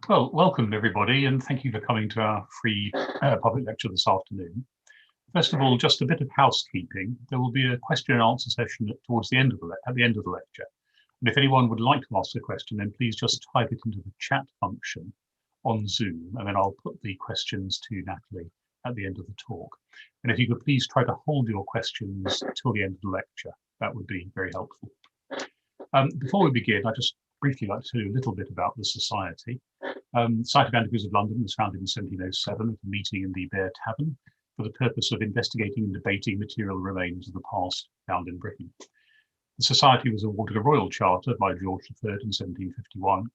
Well, welcome everybody, and thank you for coming to our free public lecture this afternoon. First of all, just a bit of housekeeping. There will be a question and answer session towards the end of at the end of the lecture. And if anyone would like to ask a question, then please just type it into the chat function on Zoom, and then I'll put the questions to Natalie at the end of the talk. And if you could please try to hold your questions till the end of the lecture, that would be very helpful. Before we begin, I'd just briefly like to tell you a little bit about the Society. The Society of Antiquaries of London was founded in 1707 at a meeting in the Bear Tavern for the purpose of investigating and debating material remains of the past found in Britain. The Society was awarded a royal charter by George III in 1751,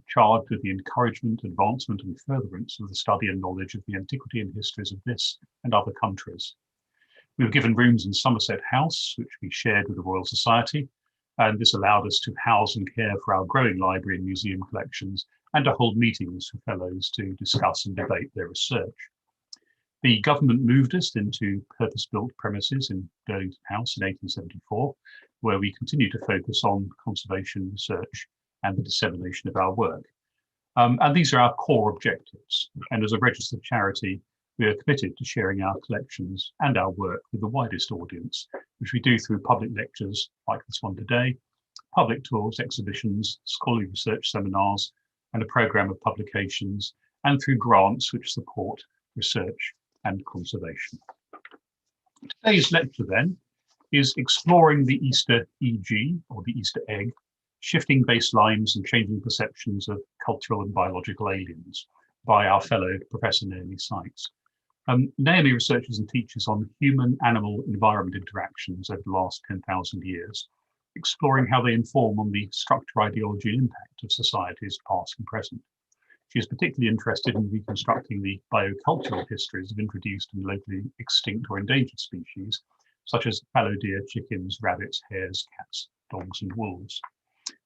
charged with the encouragement, advancement and furtherance of the study and knowledge of the antiquity and histories of this and other countries. We were given rooms in Somerset House, which we shared with the Royal Society, and this allowed us to house and care for our growing library and museum collections and to hold meetings for fellows to discuss and debate their research. The government moved us into purpose-built premises in Burlington House in 1874, where we continue to focus on conservation research and the dissemination of our work. And these are our core objectives. And as a registered charity, we are committed to sharing our collections and our work with the widest audience, which we do through public lectures like this one today, public tours, exhibitions, scholarly research seminars, and a programme of publications, and through grants which support research and conservation. Today's lecture then is Exploring the Easter EG, or the Easter egg, Shifting Baselines and Changing Perceptions of Cultural and Biological Aliens, by our fellow Professor Naomi Sykes. Naomi researches and teaches on human-animal-environment interactions over the last 10,000 years, exploring how they inform on the structure, ideology and impact of societies past and present. She is particularly interested in reconstructing the biocultural histories of introduced and locally extinct or endangered species, such as fallow deer, chickens, rabbits, hares, cats, dogs and wolves.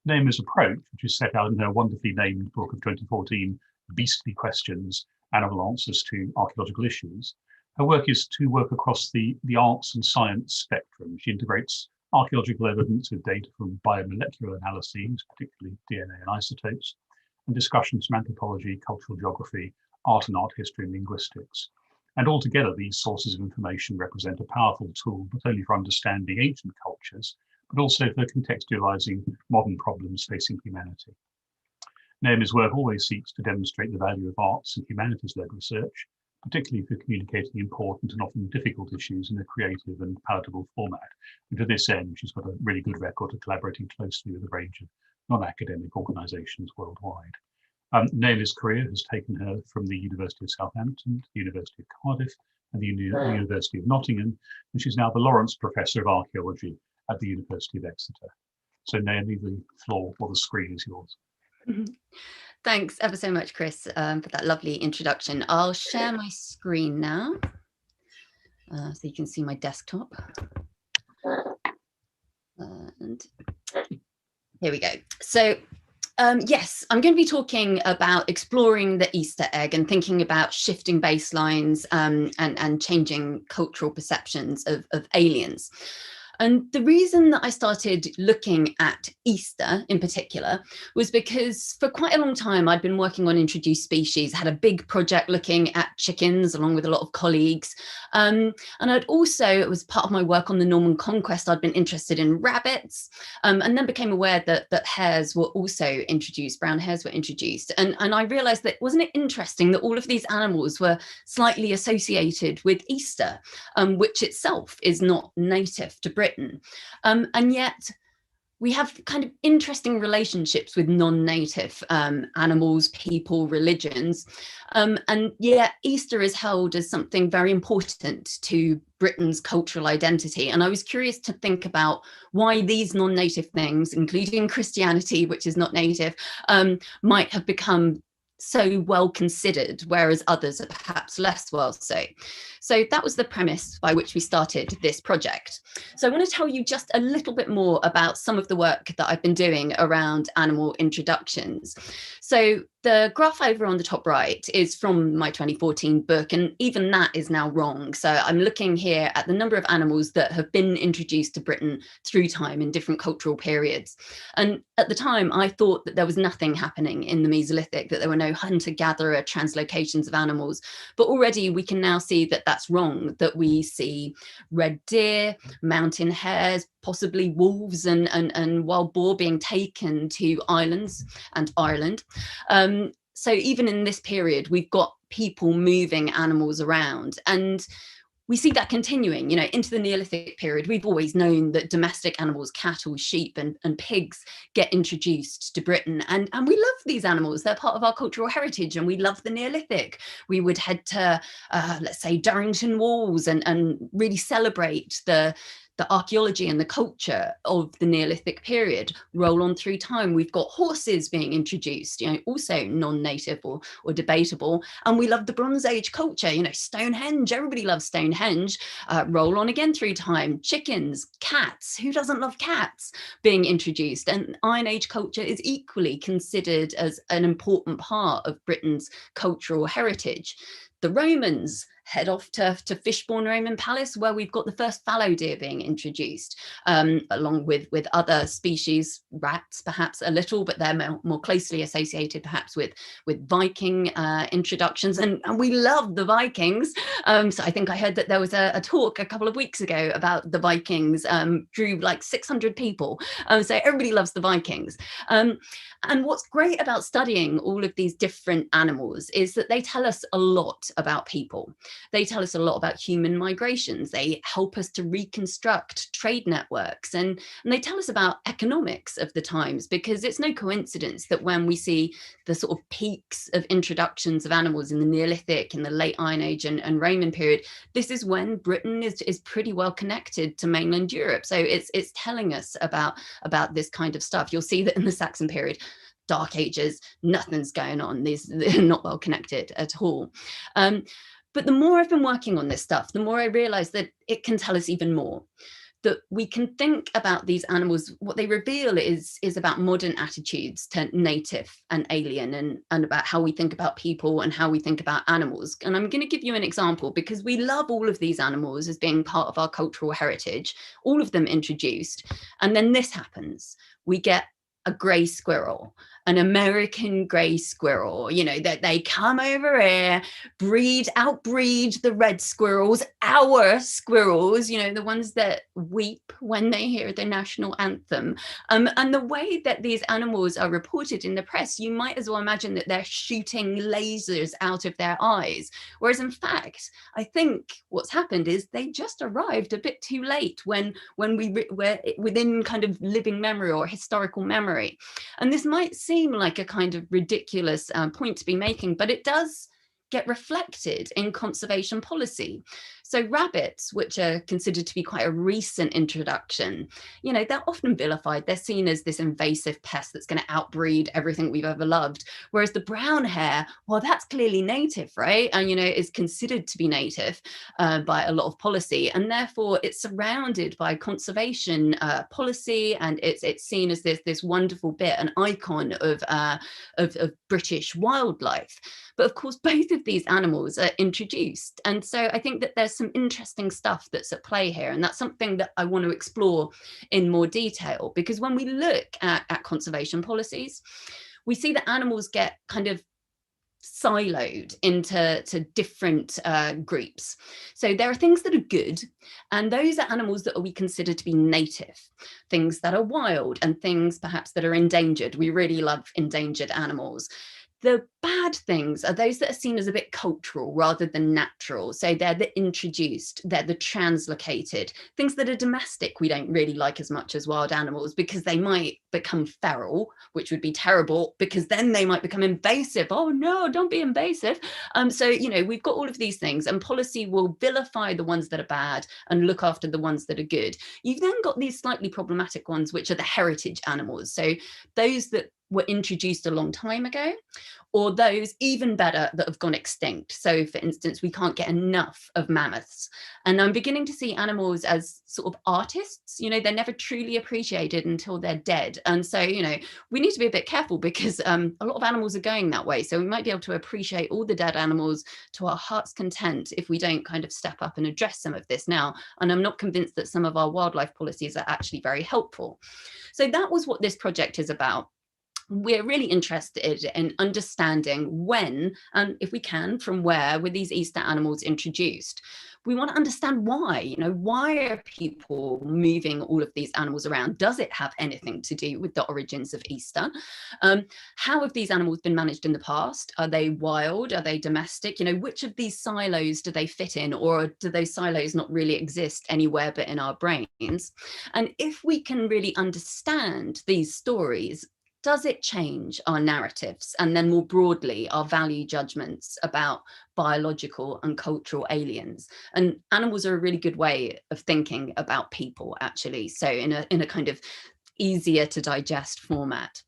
Naomi's approach, which is set out in her wonderfully named book of 2014, Beastly Questions, Animal Answers to Archaeological Issues. Her work is to work across the arts and science spectrum. She integrates archaeological evidence with data from biomolecular analyses, particularly DNA and isotopes, and discussions from anthropology, cultural geography, art and art history and linguistics. And altogether, these sources of information represent a powerful tool, not only for understanding ancient cultures, but also for contextualizing modern problems facing humanity. Naomi's work always seeks to demonstrate the value of arts and humanities-led research, particularly for communicating important and often difficult issues in a creative and palatable format. And to this end, she's got a really good record of collaborating closely with a range of non-academic organisations worldwide. Naomi's career has taken her from the University of Southampton to the University of Cardiff and the University of Nottingham, and she's now the Lawrence Professor of Archaeology at the University of Exeter. So Naomi, the floor or the screen is yours. Thanks ever so much, Chris, for that lovely introduction. I'll share my screen now, so you can see my desktop. And here we go. So yes, I'm going to be talking about exploring the Easter egg and thinking about shifting baselines and changing cultural perceptions of aliens. And the reason that I started looking at Easter in particular was because for quite a long time I'd been working on introduced species, had a big project looking at chickens along with a lot of colleagues. And I'd also, it was part of my work on the Norman conquest, I'd been interested in rabbits, and then became aware that hares were also introduced, brown hares were introduced. And I realized that, wasn't it interesting that all of these animals were slightly associated with Easter, which itself is not native to Britain. And yet we have kind of interesting relationships with non-native animals, people, religions. And yet Easter is held as something very important to Britain's cultural identity. And I was curious to think about why these non-native things, including Christianity, which is not native, might have become so well considered, whereas others are perhaps less well so. So that was the premise by which we started this project. So I want to tell you just a little bit more about some of the work that I've been doing around animal introductions. So The graph over on the top right is from my 2014 book, and even that is now wrong. So I'm looking here at the number of animals that have been introduced to Britain through time in different cultural periods. And at the time, I thought that there was nothing happening in the Mesolithic, that there were no hunter-gatherer translocations of animals. But already we can now see that that's wrong, that we see red deer, mountain hares, possibly wolves and wild boar being taken to islands and Ireland. So even in this period, we've got people moving animals around, and we see that continuing, you know, into the Neolithic period. We've always known that domestic animals, cattle, sheep and pigs get introduced to Britain. And we love these animals. They're part of our cultural heritage, and we love the Neolithic. We would head to, let's say, Durrington Walls and really celebrate the archaeology and the culture of the Neolithic period. Roll on through time, we've got horses being introduced, you know, also non-native or debatable. And we love the Bronze Age culture, you know, Stonehenge, everybody loves Stonehenge. Roll on again through time, chickens, cats, who doesn't love cats being introduced? And Iron Age culture is equally considered as an important part of Britain's cultural heritage. The Romans head off to Fishbourne Roman Palace, where we've got the first fallow deer being introduced, along with other species, rats perhaps a little, but they're more closely associated perhaps with Viking introductions, and we love the Vikings. So I think I heard that there was a talk a couple of weeks ago about the Vikings, drew like 600 people, so everybody loves the Vikings. And what's great about studying all of these different animals is that they tell us a lot about people. They tell us a lot about human migrations. They help us to reconstruct trade networks, and they tell us about economics of the times, because it's no coincidence that when we see the sort of peaks of introductions of animals in the Neolithic, in the late Iron Age and Roman period, this is when Britain is pretty well connected to mainland Europe. So it's telling us about this kind of stuff. You'll see that in the Saxon period, Dark Ages, nothing's going on. They're not well connected at all. But the more I've been working on this stuff, the more I realize that it can tell us even more. That we can think about these animals, what they reveal is about modern attitudes to native and alien, and about how we think about people and how we think about animals. And I'm going to give you an example, because we love all of these animals as being part of our cultural heritage, all of them introduced. And then this happens. We get a grey squirrel, an American grey squirrel, you know, that they come over here, outbreed the red squirrels, our squirrels, you know, the ones that weep when they hear the national anthem. And the way that these animals are reported in the press, you might as well imagine that they're shooting lasers out of their eyes. Whereas in fact, I think what's happened is they just arrived a bit too late when we're within kind of living memory or historical memory. And this might seem like a kind of ridiculous point to be making, but it does get reflected in conservation policy. So rabbits, which are considered to be quite a recent introduction, you know, they're often vilified. They're seen as this invasive pest that's going to outbreed everything we've ever loved. Whereas the brown hare, well, that's clearly native, right? And, you know, is considered to be native by a lot of policy. And therefore it's surrounded by conservation policy. And it's seen as this wonderful bit, an icon of British wildlife. But of course, both of these animals are introduced. And so I think that there's some interesting stuff that's at play here. And that's something that I want to explore in more detail, because when we look at conservation policies, we see that animals get kind of siloed into different groups. So there are things that are good, and those are animals that we consider to be native, things that are wild, and things perhaps that are endangered. We really love endangered animals. The bad things are those that are seen as a bit cultural rather than natural. So they're the introduced, they're the translocated, things that are domestic we don't really like as much as wild animals, because they might become feral, which would be terrible, because then they might become invasive. Oh no, don't be invasive. So, you know, we've got all of these things, and policy will vilify the ones that are bad and look after the ones that are good. You've then got these slightly problematic ones, which are the heritage animals. So those that were introduced a long time ago, or those even better that have gone extinct. So for instance, we can't get enough of mammoths. And I'm beginning to see animals as sort of artists, you know, they're never truly appreciated until they're dead. And so, you know, we need to be a bit careful because a lot of animals are going that way. So we might be able to appreciate all the dead animals to our heart's content if we don't kind of step up and address some of this now. And I'm not convinced that some of our wildlife policies are actually very helpful. So that was what this project is about. We're really interested in understanding when, and if we can, from where were these Easter animals introduced. We want to understand why, you know, why are people moving all of these animals around? Does it have anything to do with the origins of Easter? How have these animals been managed in the past? Are they wild? Are they domestic? You know, which of these silos do they fit in, or do those silos not really exist anywhere but in our brains? And if we can really understand these stories, does it change our narratives and then more broadly our value judgments about biological and cultural aliens? And animals are a really good way of thinking about people, actually, so in a kind of easier to digest format.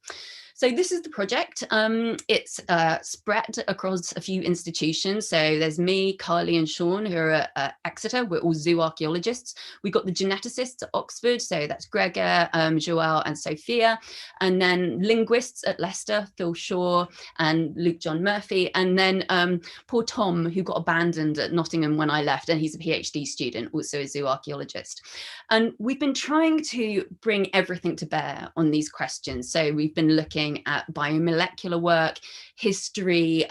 So this is the project. It's spread across a few institutions. So there's me, Carly and Sean, who are at Exeter. We're all zoo archaeologists. We've got the geneticists at Oxford. So that's Gregor, Joelle and Sophia. And then linguists at Leicester, Phil Shaw and Luke John Murphy. And then poor Tom, who got abandoned at Nottingham when I left. And he's a PhD student, also a zoo archaeologist. And we've been trying to bring everything to bear on these questions. So we've been looking at biomolecular work, history,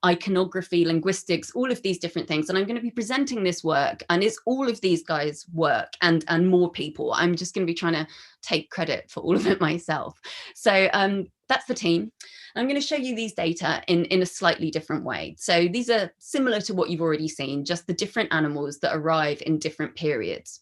iconography, linguistics, all of these different things. And I'm going to be presenting this work, and it's all of these guys' work and more people. I'm just going to be trying to take credit for all of it myself. So that's the team. I'm going to show you these data in a slightly different way. So these are similar to what you've already seen, just the different animals that arrive in different periods.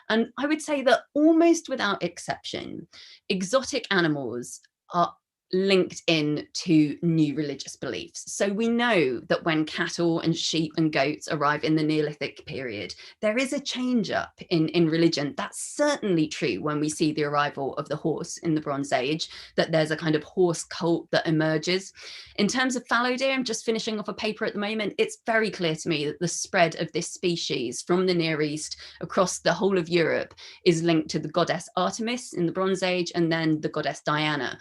And I would say that almost without exception, exotic animals are linked in to new religious beliefs. So we know that when cattle and sheep and goats arrive in the Neolithic period, there is a change up in religion. That's certainly true when we see the arrival of the horse in the Bronze Age, that there's a kind of horse cult that emerges. In terms of fallow deer, I'm just finishing off a paper at the moment. It's very clear to me that the spread of this species from the Near East across the whole of Europe is linked to the goddess Artemis in the Bronze Age and then the goddess Diana.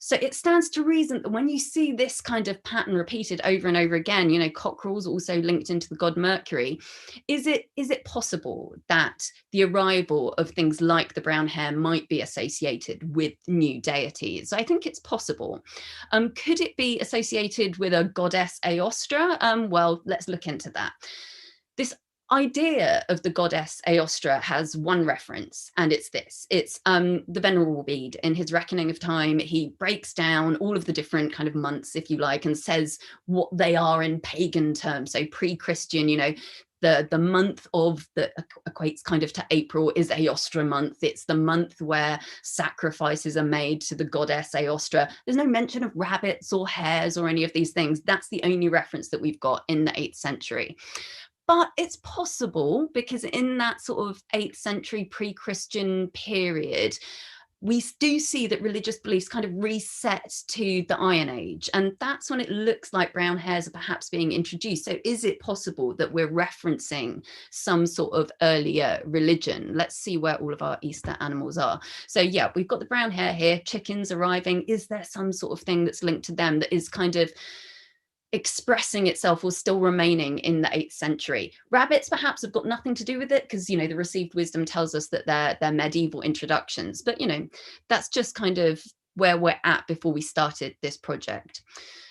So it stands to reason that when you see this kind of pattern repeated over and over again, you know, cockerels also linked into the god Mercury, is it possible that the arrival of things like the brown hare might be associated with new deities? I think it's possible. Could it be associated with a goddess Aostra? Well, let's look into that. This idea of the goddess Aostra has one reference, and it's this. It's the Venerable Bede. In his Reckoning of Time, he breaks down all of the different kind of months, if you like, and says what they are in pagan terms. So pre-Christian, you know, the month of that equates kind of to April is Aostra month. It's the month where sacrifices are made to the goddess Aostra. There's no mention of rabbits or hares or any of these things. That's the only reference that we've got in the 8th century. But it's possible because in that sort of 8th century pre-Christian period, we do see that religious beliefs kind of reset to the Iron Age. And that's when it looks like brown hares are perhaps being introduced. So is it possible that we're referencing some sort of earlier religion? Let's see where all of our Easter animals are. So yeah, we've got the brown hare here, chickens arriving. Is there some sort of thing that's linked to them that is kind of expressing itself or still remaining in the 8th century? Rabbits perhaps have got nothing to do with it because, you know, the received wisdom tells us that they're medieval introductions, but, you know, that's just kind of where we're at before we started this project.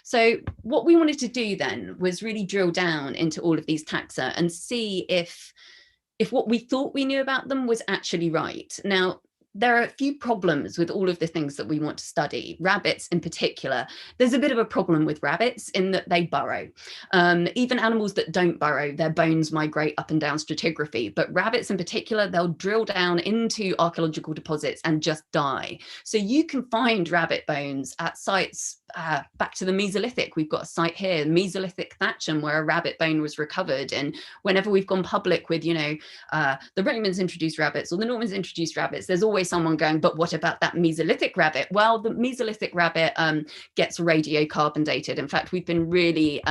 So what we wanted to do then was really drill down into all of these taxa and see if what we thought we knew about them was actually right. Now, there are a few problems with all of the things that we want to study. Rabbits in particular, there's a bit of a problem with rabbits in that they burrow. Even animals that don't burrow, their bones migrate up and down stratigraphy, but rabbits in particular, they'll drill down into archaeological deposits and just die. So you can find rabbit bones at sites back to the Mesolithic, we've got a site here, Mesolithic Thatcham, where a rabbit bone was recovered. And whenever we've gone public with, the Romans introduced rabbits or the Normans introduced rabbits, there's always someone going, but what about that Mesolithic rabbit? Well, the Mesolithic rabbit gets radiocarbon dated. In fact, we've been really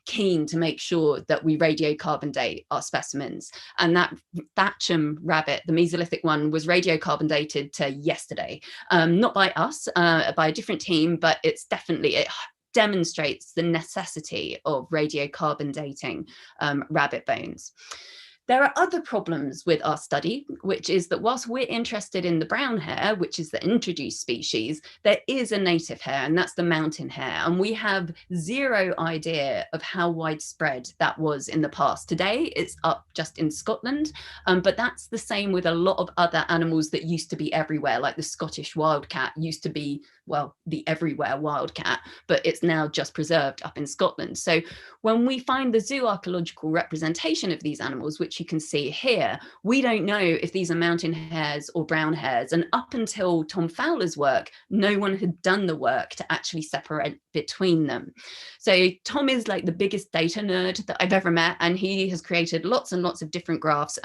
keen to make sure that we radiocarbon date our specimens. And that Thatcham rabbit, the Mesolithic one, was radiocarbon dated to yesterday. Not by us, by a different team, but it's definitely, it demonstrates the necessity of radiocarbon dating rabbit bones. There are other problems with our study, which is that whilst we're interested in the brown hare, which is the introduced species, there is a native hare, and that's the mountain hare. And we have zero idea of how widespread that was in the past. Today, it's up just in Scotland, but that's the same with a lot of other animals that used to be everywhere, like the Scottish wildcat used to be, well, the everywhere wildcat, but it's now just preserved up in Scotland. So when we find the zooarchaeological representation of these animals, which you can see here, we don't know if these are mountain hares or brown hares. And up until Tom Fowler's work, no one had done the work to actually separate between them. So Tom is like the biggest data nerd that I've ever met, and he has created lots and lots of different graphs.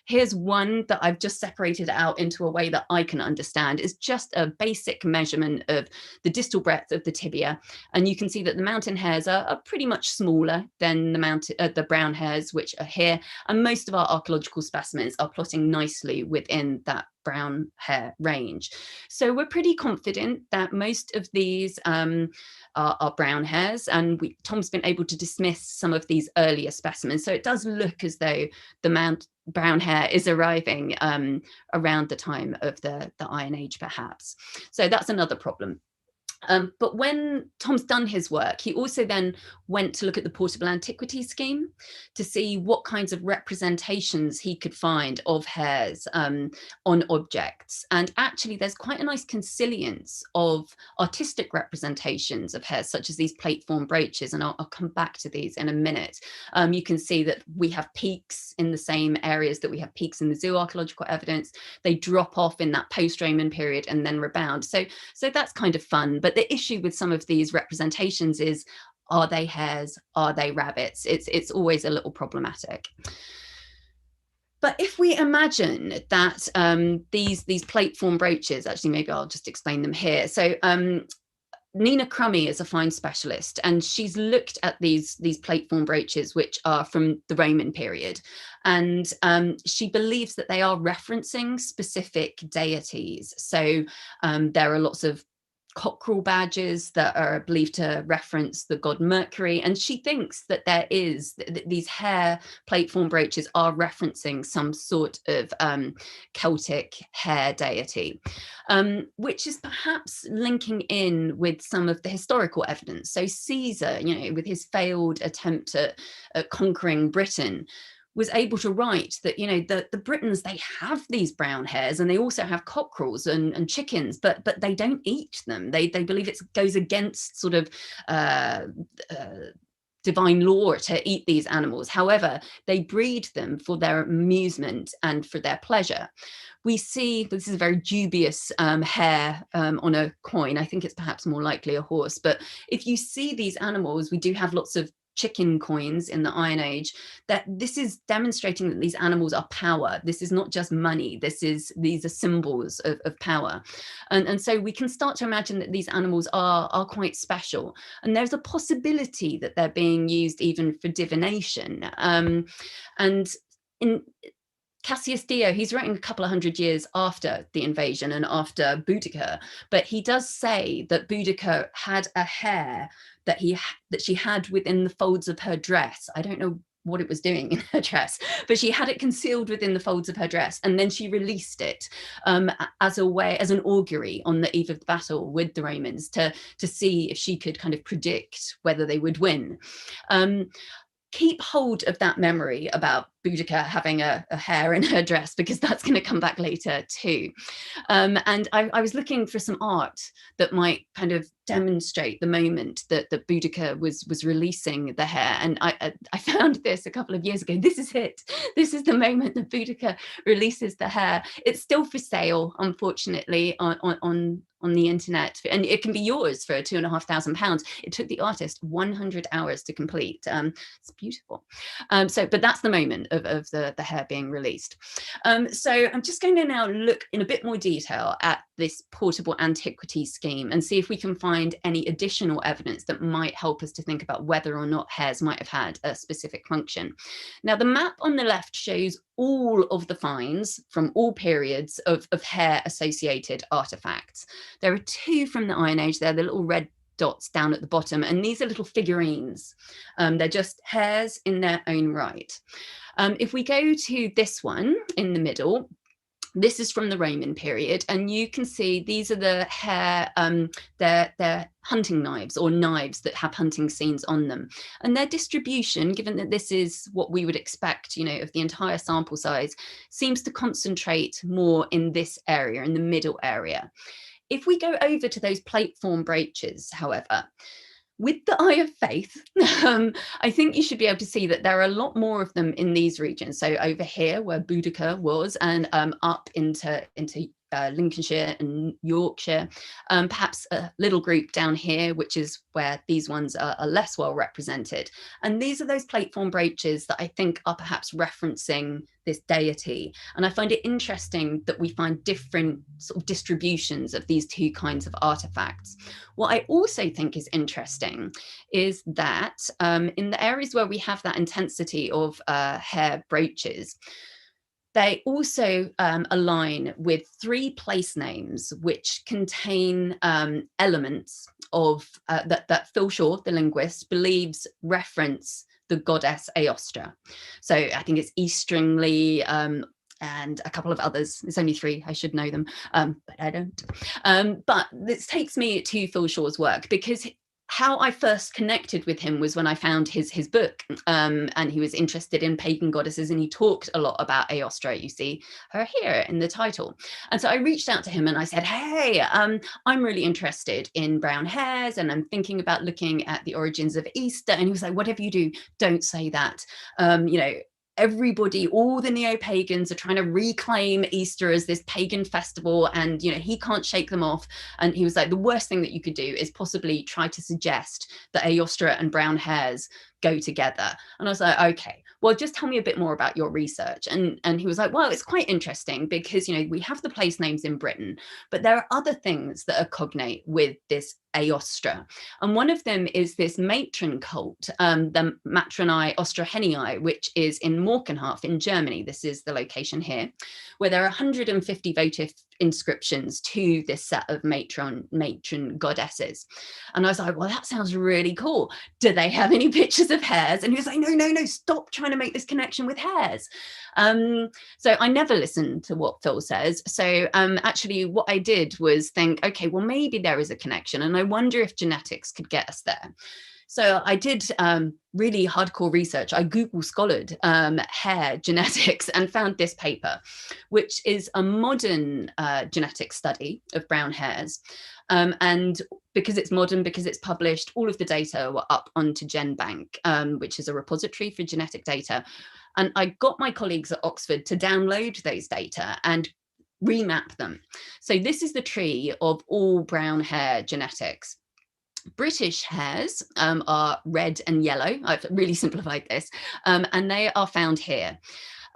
Here's one that I've just separated out into a way that I can understand. It's just a basic measurement of the distal breadth of the tibia. And you can see that the mountain hares are pretty much smaller than the brown hares, which are here. And most of our archaeological specimens are plotting nicely within that brown hare range. So we're pretty confident that most of these are brown hares, and Tom's been able to dismiss some of these earlier specimens. So it does look as though the brown hare is arriving around the time of the Iron Age, perhaps. So that's another problem. But when Tom's done his work, he also then went to look at the portable antiquity scheme to see what kinds of representations he could find of hares on objects. And actually, there's quite a nice consilience of artistic representations of hares, such as these plate-form brooches, and I'll come back to these in a minute. You can see that we have peaks in the same areas that we have peaks in the zooarchaeological evidence. They drop off in that post-Roman period and then rebound. So that's kind of fun. But the issue with some of these representations is, are they hares? Are they rabbits? It's always a little problematic. But if we imagine that these plate-form brooches, actually, maybe I'll just explain them here. So Nina Crummy is a fine specialist, and she's looked at these plate-form brooches, which are from the Roman period. And she believes that they are referencing specific deities. So there are lots of cockerel badges that are believed to reference the god Mercury, and she thinks that there is these hare plate-form brooches are referencing some sort of Celtic hare deity, which is perhaps linking in with some of the historical evidence. So Caesar, with his failed attempt at conquering Britain, was able to write that, the Britons, they have these brown hares and they also have cockerels and chickens, but they don't eat them. They believe it goes against sort of divine law to eat these animals. However, they breed them for their amusement and for their pleasure. We see, this is a very dubious hare on a coin. I think it's perhaps more likely a horse. But if you see these animals, we do have lots of chicken coins in the Iron Age, that this is demonstrating that these animals are power. This is not just money. These are symbols of power. And so we can start to imagine that these animals are quite special. And there's a possibility that they're being used even for divination. And in Cassius Dio, he's writing a couple of hundred years after the invasion and after Boudicca, but he does say that Boudicca had a hare that she had within the folds of her dress. I don't know what it was doing in her dress, but she had it concealed within the folds of her dress, and then she released it as an augury on the eve of the battle with the Romans to see if she could kind of predict whether they would win. Keep hold of that memory about Boudica having a hare in her dress, because that's going to come back later too. And I was looking for some art that might kind of demonstrate the moment that Boudica was releasing the hare, and I found this a couple of years ago. This is it. This is the moment that Boudica releases the hare. It's still for sale, unfortunately, on the internet, and it can be yours for £2,500. It took the artist 100 hours to complete. It's beautiful. But that's the moment of the hare being released. So I'm just going to now look in a bit more detail at this portable antiquity scheme and see if we can find any additional evidence that might help us to think about whether or not hares might have had a specific function. Now, the map on the left shows all of the finds from all periods of hare associated artifacts. There are 2 from the Iron Age. They're the little red dots down at the bottom, and these are little figurines. They're just hares in their own right. If we go to this one in the middle, this is from the Roman period, and you can see these are the hare, they're hunting knives, or knives that have hunting scenes on them. And their distribution, given that this is what we would expect, you know, of the entire sample size, seems to concentrate more in this area, in the middle area. If we go over to those plate-form brooches, however, with the eye of faith, I think you should be able to see that there are a lot more of them in these regions. So over here where Boudica was, and up into Lincolnshire and Yorkshire, perhaps a little group down here, which is where these ones are less well represented. And these are those plate-form brooches that I think are perhaps referencing this deity. And I find it interesting that we find different sort of distributions of these 2 kinds of artifacts. What I also think is interesting is that in the areas where we have that intensity of hare brooches, they also align with 3 place names which contain elements of that Phil Shaw, the linguist, believes reference the goddess Aostra. So I think it's Eastringly and a couple of others. It's only 3, I should know them, but I don't. But this takes me to Phil Shaw's work, because how I first connected with him was when I found his book, and he was interested in pagan goddesses, and he talked a lot about Aostra. You see her here in the title. And so I reached out to him and I said, hey, I'm really interested in brown hares, and I'm thinking about looking at the origins of Easter. And he was like, whatever you do, don't say that. You know, everybody, all the neo-pagans are trying to reclaim Easter as this pagan festival, and you know, he can't shake them off. And he was like, the worst thing that you could do is possibly try to suggest that Aostra and brown hares go together. And I was like, okay, well, just tell me a bit more about your research. And he was like, well, it's quite interesting because, you know, we have the place names in Britain, but there are other things that are cognate with this Aostra. And one of them is this matron cult, the Matronae Ostrohenii, which is in Morkenhof in Germany. This is the location here, where there are 150 votive inscriptions to this set of matron goddesses. And I was like, well, that sounds really cool. Do they have any pictures of hares? And he was like, no, stop trying to make this connection with hares. So I never listened to what Phil says. So actually what I did was think, okay, well, maybe there is a connection, and I wonder if genetics could get us there. So I did really hardcore research. I Google scholared hare genetics and found this paper, which is a modern genetic study of brown hares. And because it's modern, because it's published, all of the data were up onto GenBank, which is a repository for genetic data. And I got my colleagues at Oxford to download those data and remap them. So this is the tree of all brown hare genetics. British hares are red and yellow. I've really simplified this, and they are found here.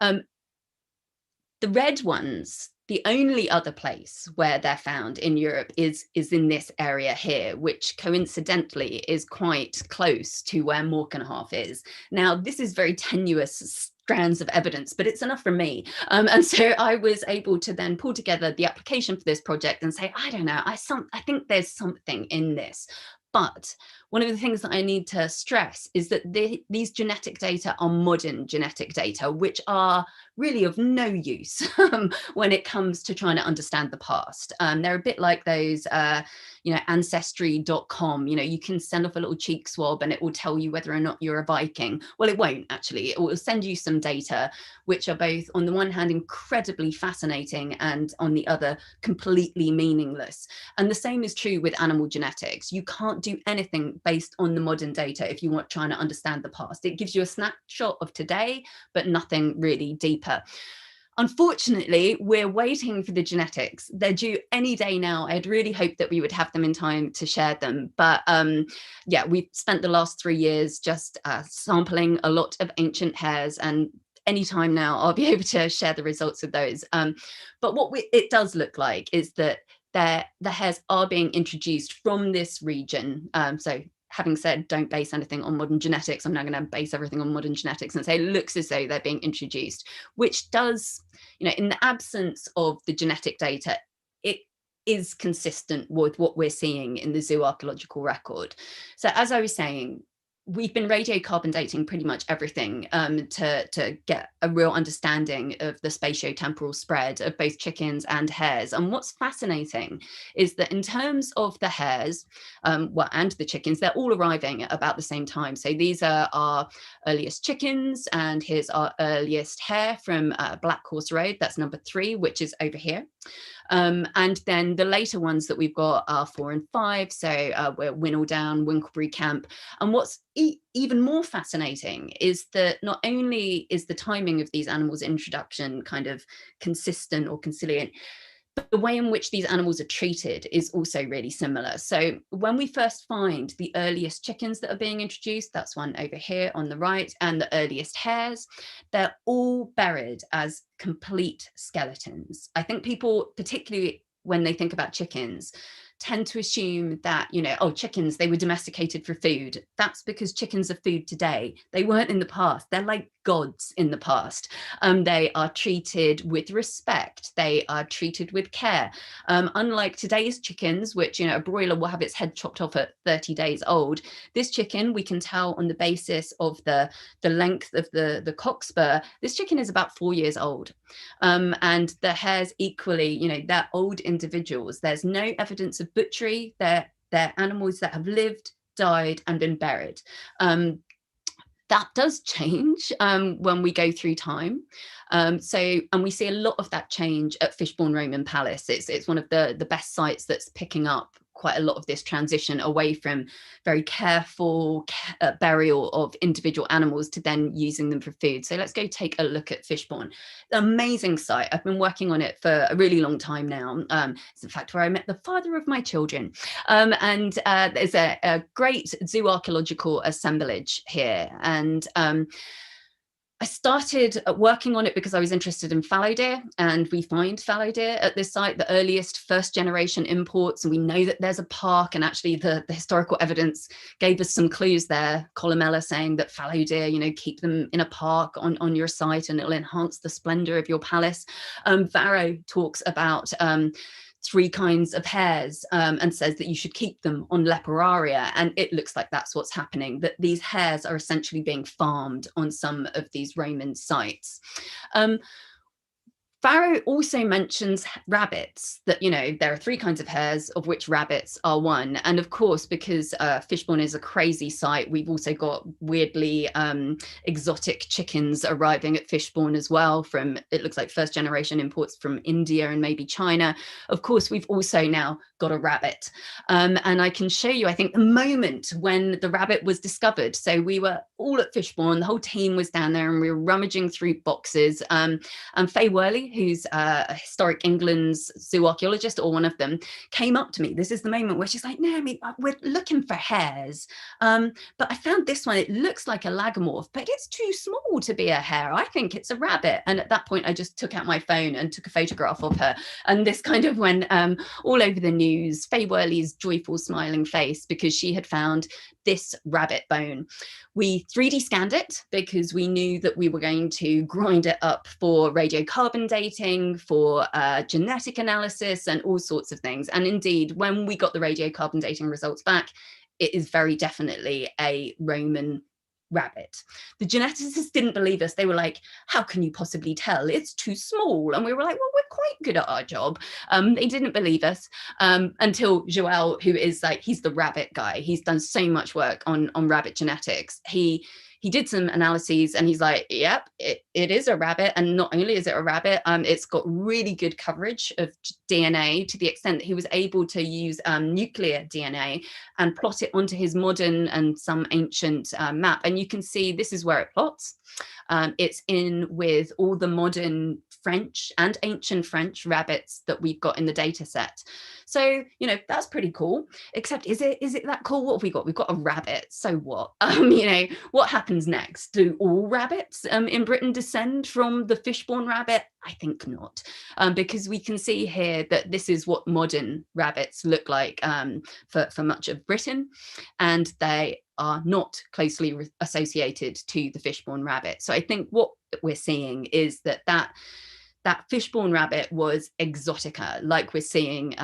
The red ones, the only other place where they're found in Europe is in this area here, which coincidentally is quite close to where Morkenhof is. Now, this is very tenuous strands of evidence, but it's enough for me. And so I was able to then pull together the application for this project and say, I don't know, I think there's something in this. But one of the things that I need to stress is that these genetic data are modern genetic data, which are really of no use when it comes to trying to understand the past. They're a bit like those, ancestry.com, you can send off a little cheek swab and it will tell you whether or not you're a Viking. Well, it won't actually. It will send you some data, which are both on the one hand incredibly fascinating and on the other completely meaningless. And the same is true with animal genetics. You can't do anything based on the modern data if you want trying to understand the past. It gives you a snapshot of today, but nothing really deeper. Unfortunately, we're waiting for the genetics. They're due any day now. I'd really hoped that we would have them in time to share them. But yeah, we've spent the last 3 years just sampling a lot of ancient hares, and anytime now I'll be able to share the results of those. But what it does look like is that the hares are being introduced from this region. So having said, don't base anything on modern genetics, I'm now going to base everything on modern genetics and say it looks as though they're being introduced, which does, in the absence of the genetic data, it is consistent with what we're seeing in the zooarchaeological record. So as I was saying, we've been radiocarbon dating pretty much everything to get a real understanding of the spatiotemporal spread of both chickens and hares. And what's fascinating is that in terms of the hares, and the chickens, they're all arriving at about the same time. So these are our earliest chickens, and here's our earliest hare from Black Horse Road. That's number 3, which is over here. And then the later ones that we've got are 4 and 5. So we're Winnell Down, Winklebury Camp. And what's even more fascinating is that not only is the timing of these animals' introduction kind of consistent or conciliant, but the way in which these animals are treated is also really similar. So when we first find the earliest chickens that are being introduced, that's one over here on the right, and the earliest hares, they're all buried as complete skeletons. I think people, particularly when they think about chickens, tend to assume that, chickens, they were domesticated for food. That's because chickens are food today. They weren't in the past. They're like gods in the past. They are treated with respect. They are treated with care. Unlike today's chickens, which, a broiler will have its head chopped off at 30 days old. This chicken, we can tell on the basis of the length of the cockspur, this chicken is about 4 years old. And the hares equally, they're old individuals. There's no evidence of butchery. They're animals that have lived, died, and been buried. That does change when we go through time. And we see a lot of that change at Fishbourne Roman Palace. It's one of the best sites that's picking up quite a lot of this transition away from very careful burial of individual animals to then using them for food. So let's go take a look at Fishbourne. Amazing site. I've been working on it for a really long time now. It's in fact where I met the father of my children. And there's a great zooarchaeological assemblage here. And I started working on it because I was interested in fallow deer, and we find fallow deer at this site, the earliest first generation imports, and we know that there's a park, and actually the historical evidence gave us some clues there. Columella saying that fallow deer, keep them in a park on your site and it'll enhance the splendor of your palace. Varro talks about 3 kinds of hares and says that you should keep them on leperaria. And it looks like that's what's happening, that these hares are essentially being farmed on some of these Roman sites. Varro also mentions rabbits, that, there are 3 kinds of hares, of which rabbits are one. And of course, because Fishbourne is a crazy site, we've also got weirdly exotic chickens arriving at Fishbourne as well from, it looks like, first generation imports from India and maybe China. Of course, we've also now got a rabbit. And I can show you, I think, the moment when the rabbit was discovered. So we were all at Fishbourne, the whole team was down there, and we were rummaging through boxes. And Faye Worley, who's a Historic England's zooarchaeologist, or one of them, came up to me. This is the moment where she's like, Naomi, we're looking for hares. But I found this one. It looks like a lagomorph, but it's too small to be a hare. I think it's a rabbit. And at that point, I just took out my phone and took a photograph of her. And this kind of went all over the news. Faye Worley's joyful, smiling face, because she had found this rabbit bone. We 3D scanned it because we knew that we were going to grind it up for radiocarbon dating, for genetic analysis, and all sorts of things. And indeed, when we got the radiocarbon dating results back, it is very definitely a Roman rabbit. The geneticists didn't believe us. They were like, how can you possibly tell? It's too small. And we were like, well, we're quite good at our job. They didn't believe us until Joel, who is like, he's the rabbit guy. He's done so much work on rabbit genetics. He did some analyses and he's like, yep, it is a rabbit. And not only is it a rabbit, it's got really good coverage of DNA, to the extent that he was able to use nuclear DNA and plot it onto his modern and some ancient map. And you can see this is where it plots. It's in with all the modern French and ancient French rabbits that we've got in the data set. So, you know, that's pretty cool. Except, is it that cool? What have we got? We've got a rabbit. So what? You know, what happens next? Do all rabbits in Britain descend from the Fishbourne rabbit? I think not, because we can see here that this is what modern rabbits look like for much of Britain, and they are not closely associated to the Fishbourne rabbit. So I think what we're seeing is that Fishbourne rabbit was exotica, like we're seeing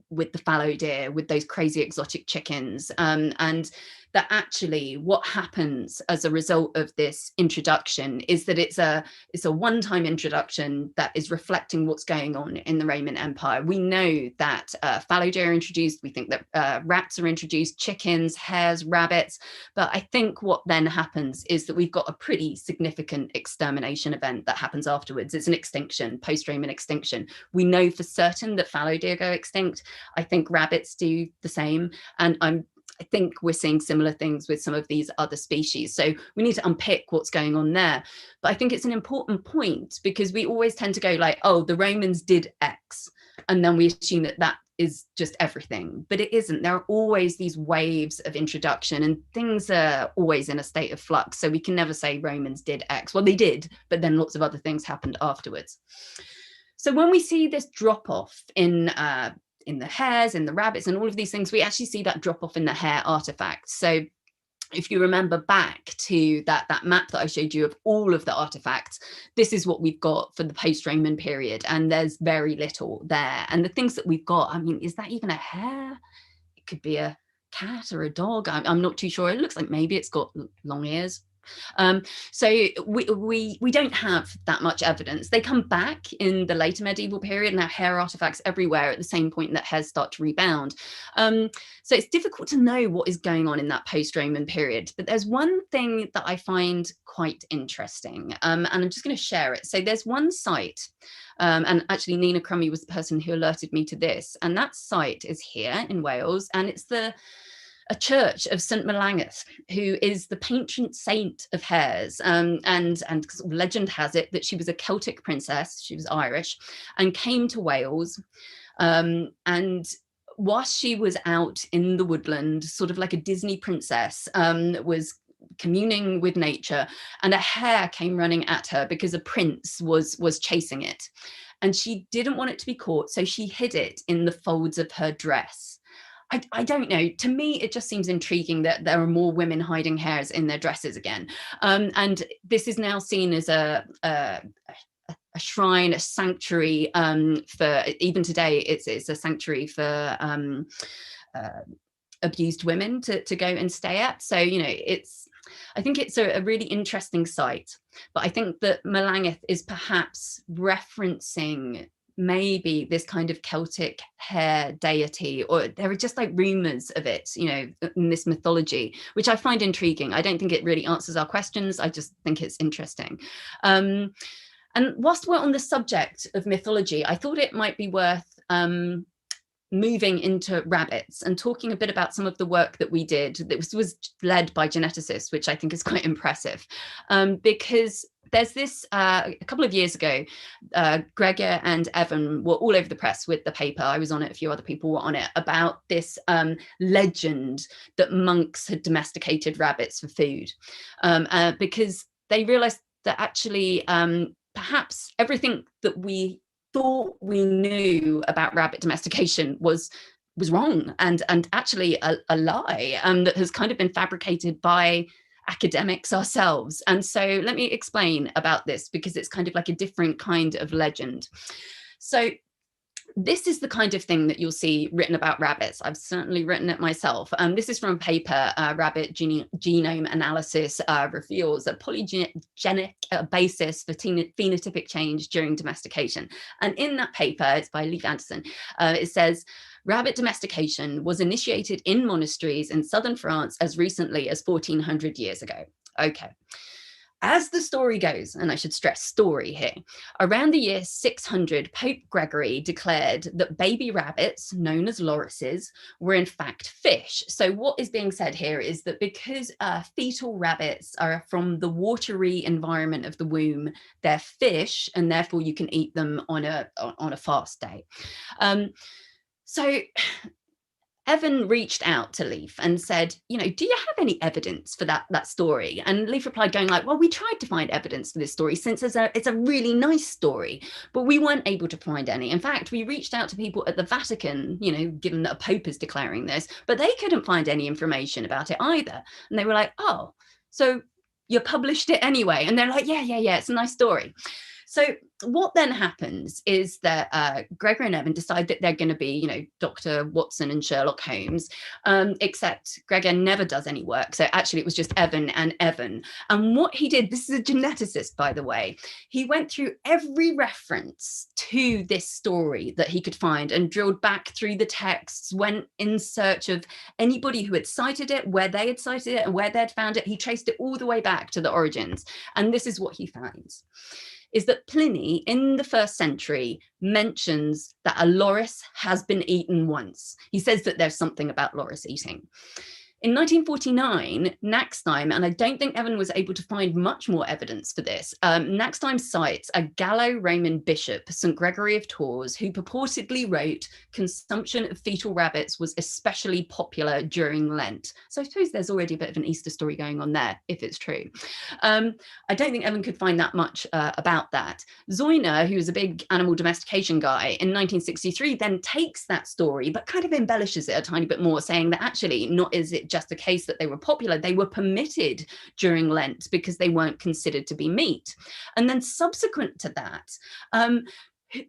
with the fallow deer, with those crazy exotic chickens, and that actually what happens as a result of this introduction is that it's a one-time introduction that is reflecting what's going on in the Roman Empire. We know that fallow deer are introduced. We think that rats are introduced, chickens, hares, rabbits. But I think what then happens is that we've got a pretty significant extermination event that happens afterwards. It's an extinction, post-Roman extinction. We know for certain that fallow deer go extinct. I think rabbits do the same. And I think we're seeing similar things with some of these other species. So we need to unpick what's going on there. But I think it's an important point, because we always tend to go like, oh, the Romans did X, and then we assume that that is just everything. But it isn't. There are always these waves of introduction, and things are always in a state of flux. So we can never say Romans did X. Well, they did, but then lots of other things happened afterwards. So when we see this drop off in the hares, in the rabbits, and all of these things, we actually see that drop off in the hare artifacts. So if you remember back to that map that I showed you of all of the artifacts, this is what we've got for the post-Roman period, and there's very little there. And the things that we've got, I mean, is that even a hare? It could be a cat or a dog. I'm not too sure. It looks like maybe it's got long ears. So we don't have that much evidence. They come back in the later medieval period, and our hare artifacts everywhere at the same point that hares start to rebound. So it's difficult to know what is going on in that post-Roman period. But there's one thing that I find quite interesting, and I'm just going to share it. So there's one site, and actually Nina Crummy was the person who alerted me to this, and that site is here in Wales, and it's a church of St. Melangeth, who is the patron saint of hares. And legend has it that she was a Celtic princess, she was Irish, and came to Wales. And whilst she was out in the woodland, sort of like a Disney princess, was communing with nature, and a hare came running at her because a prince was chasing it. And she didn't want it to be caught, so she hid it in the folds of her dress. I don't know. To me, it just seems intriguing that there are more women hiding hares in their dresses again. And this is now seen as a shrine, a sanctuary for, even today, it's a sanctuary for abused women to go and stay at. So, you know, I think it's a really interesting site. But I think that Melangeth is perhaps referencing maybe this kind of Celtic hare deity, or there are just like rumors of it, you know, in this mythology, which I find intriguing. I don't think it really answers our questions. I just think it's interesting. And whilst we're on the subject of mythology, I thought it might be worth moving into rabbits and talking a bit about some of the work that we did that was led by geneticists, which I think is quite impressive, because there's this, a couple of years ago, Gregor and Evan were all over the press with the paper. I was on it, a few other people were on it, about this legend that monks had domesticated rabbits for food, because they realized that actually perhaps everything that we thought we knew about rabbit domestication was wrong, and actually a lie that has kind of been fabricated by academics ourselves. And so let me explain about this, because it's kind of like a different kind of legend. So this is the kind of thing that you'll see written about rabbits. I've certainly written it myself. This is from a paper, Rabbit Genome Analysis Reveals a Polygenic Basis for Phenotypic Change During Domestication. And in that paper, it's by Leif Anderson, it says, rabbit domestication was initiated in monasteries in southern France as recently as 1400 years ago. Okay. As the story goes, and I should stress story here, around the year 600, Pope Gregory declared that baby rabbits, known as lorises, were in fact fish. So what is being said here is that because fetal rabbits are from the watery environment of the womb, they're fish, and therefore you can eat them on a fast day. So Evan reached out to Leif and said, do you have any evidence for that story? And Leif replied going like, well, we tried to find evidence for this story since it's a really nice story, but we weren't able to find any. In fact, we reached out to people at the Vatican, given that a pope is declaring this, but they couldn't find any information about it either. And they were like, oh, so you published it anyway? And they're like, yeah, it's a nice story. So what then happens is that Gregory and Evan decide that they're going to be, Dr. Watson and Sherlock Holmes, except Gregor never does any work. So actually it was just Evan and Evan. And what he did, this is a geneticist, by the way, he went through every reference to this story that he could find and drilled back through the texts, went in search of anybody who had cited it, where they had cited it and where they'd found it. He traced it all the way back to the origins. And this is what he finds. Is that Pliny in the 1st century mentions that a loris has been eaten once. He says that there's something about loris eating. In 1949, Naxtheim, and I don't think Evan was able to find much more evidence for this, Naxtheim cites a Gallo-Roman bishop, St. Gregory of Tours, who purportedly wrote, consumption of fetal rabbits was especially popular during Lent. So I suppose there's already a bit of an Easter story going on there, if it's true. I don't think Evan could find that much about that. Zoyner, who was a big animal domestication guy, in 1963 then takes that story, but kind of embellishes it a tiny bit more, saying that actually not is it just a case that they were popular, they were permitted during Lent because they weren't considered to be meat. And then subsequent to that,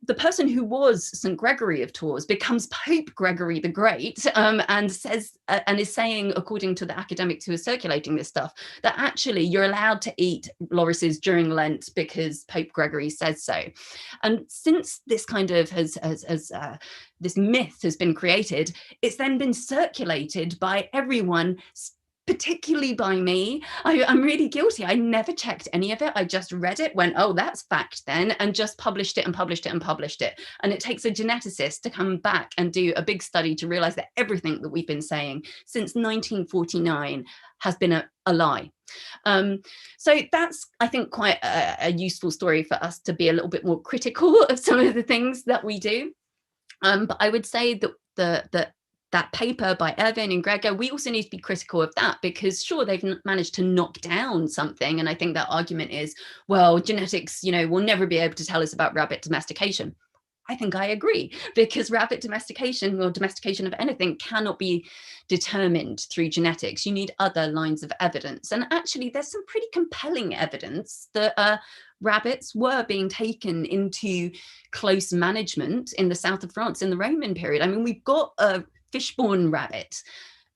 the person who was St. Gregory of Tours becomes Pope Gregory the Great, and says and is saying, according to the academics who are circulating this stuff, that actually you're allowed to eat lorises during Lent because Pope Gregory says so. And since this kind of this myth has been created, it's then been circulated by everyone, particularly by me. I'm really guilty. I never checked any of it. I just read it, went, oh, that's fact then, and just published it and published it and published it. And it takes a geneticist to come back and do a big study to realize that everything that we've been saying since 1949 has been a lie. So that's, I think, quite a useful story for us to be a little bit more critical of some of the things that we do. But I would say that that paper by Evan and Gregor, we also need to be critical of that, because sure, they've managed to knock down something. And I think that argument is, well, genetics, will never be able to tell us about rabbit domestication. I think I agree, because rabbit domestication, or domestication of anything, cannot be determined through genetics. You need other lines of evidence. And actually, there's some pretty compelling evidence that rabbits were being taken into close management in the south of France in the Roman period. I mean, we've got a Fishbourne rabbit.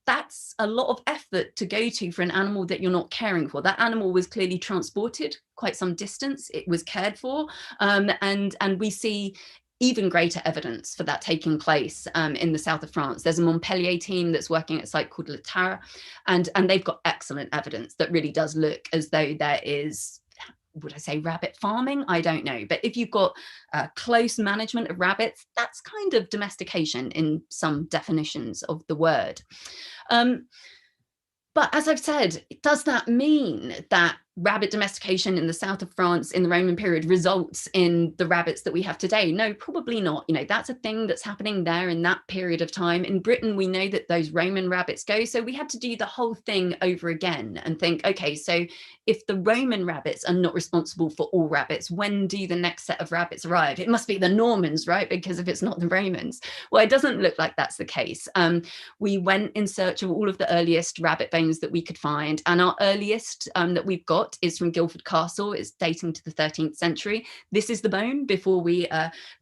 That's a lot of effort to go to for an animal that you're not caring for. That animal was clearly transported quite some distance. It was cared for, and we see even greater evidence for that taking place in the south of France. There's a Montpellier team that's working at a site called Le Tara, and they've got excellent evidence that really does look as though there is, would I say rabbit farming? I don't know. But if you've got close management of rabbits, that's kind of domestication in some definitions of the word. But as I've said, does that mean that rabbit domestication in the south of France in the Roman period results in the rabbits that we have today? No, probably not. That's a thing that's happening there in that period of time. In Britain, we know that those Roman rabbits go. So we had to do the whole thing over again and think, okay, so if the Roman rabbits are not responsible for all rabbits, when do the next set of rabbits arrive? It must be the Normans, right? Because if it's not the Romans, well, it doesn't look like that's the case. We went in search of all of the earliest rabbit bones that we could find. And our earliest that we've got plot is from Guildford Castle. It's dating to the 13th century. This is the bone before we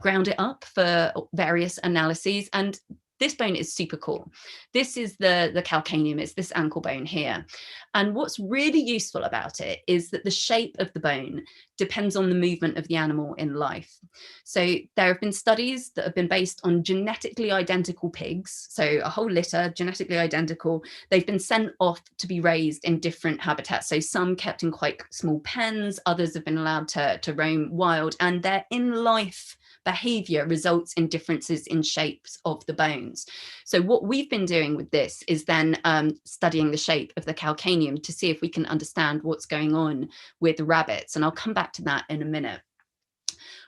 ground it up for various analyses. And this bone is super cool. This is the calcaneum, it's this ankle bone here. And what's really useful about it is that the shape of the bone depends on the movement of the animal in life. So there have been studies that have been based on genetically identical pigs, so a whole litter, genetically identical. They've been sent off to be raised in different habitats. So some kept in quite small pens, others have been allowed to roam wild, and their in-life behavior results in differences in shapes of the bones. So what we've been doing with this is then studying the shape of the calcaneum to see if we can understand what's going on with rabbits. And I'll come back to that in a minute.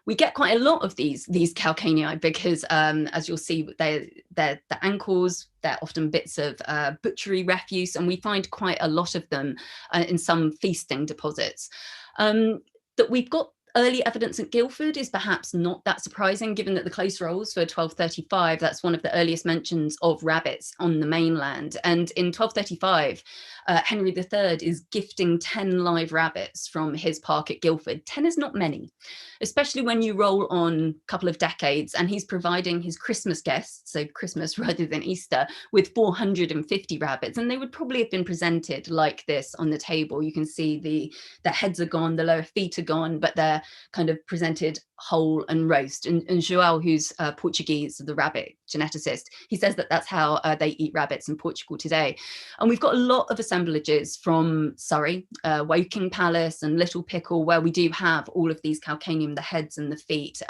We get quite a lot of these calcanei because, as you'll see, they're the ankles, they're often bits of butchery refuse, and we find quite a lot of them in some feasting deposits. That we've got early evidence at Guildford is perhaps not that surprising, given that the close rolls for 1235, that's one of the earliest mentions of rabbits on the mainland. And in 1235, Henry III is gifting 10 live rabbits from his park at Guildford. 10 is not many, especially when you roll on a couple of decades, and he's providing his Christmas guests, so Christmas rather than Easter, with 450 rabbits. And they would probably have been presented like this on the table. You can see the heads are gone, the lower feet are gone, but they're kind of presented whole and roast. And João, who's Portuguese, the rabbit geneticist, he says that that's how they eat rabbits in Portugal today. And we've got a lot of assemblages from Surrey, Woking Palace and Little Pickle, where we do have all of these calcaneum, the heads and the feet,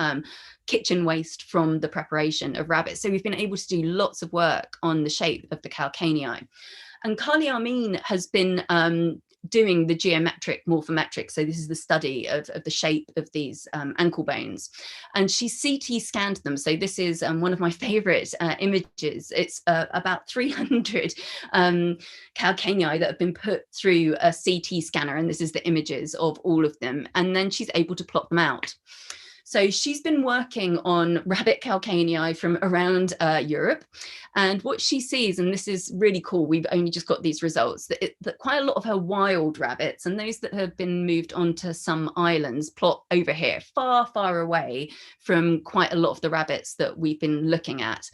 kitchen waste from the preparation of rabbits. So we've been able to do lots of work on the shape of the calcanei. And Carly Armin has been doing the geometric morphometrics. So this is the study of the shape of these ankle bones. And she CT scanned them. So this is one of my favorite images. It's about 300 calcanei that have been put through a CT scanner. And this is the images of all of them. And then she's able to plot them out. So she's been working on rabbit calcanei from around Europe. And what she sees, and this is really cool, we've only just got these results, that quite a lot of her wild rabbits and those that have been moved onto some islands plot over here, far, far away from quite a lot of the rabbits that we've been looking at.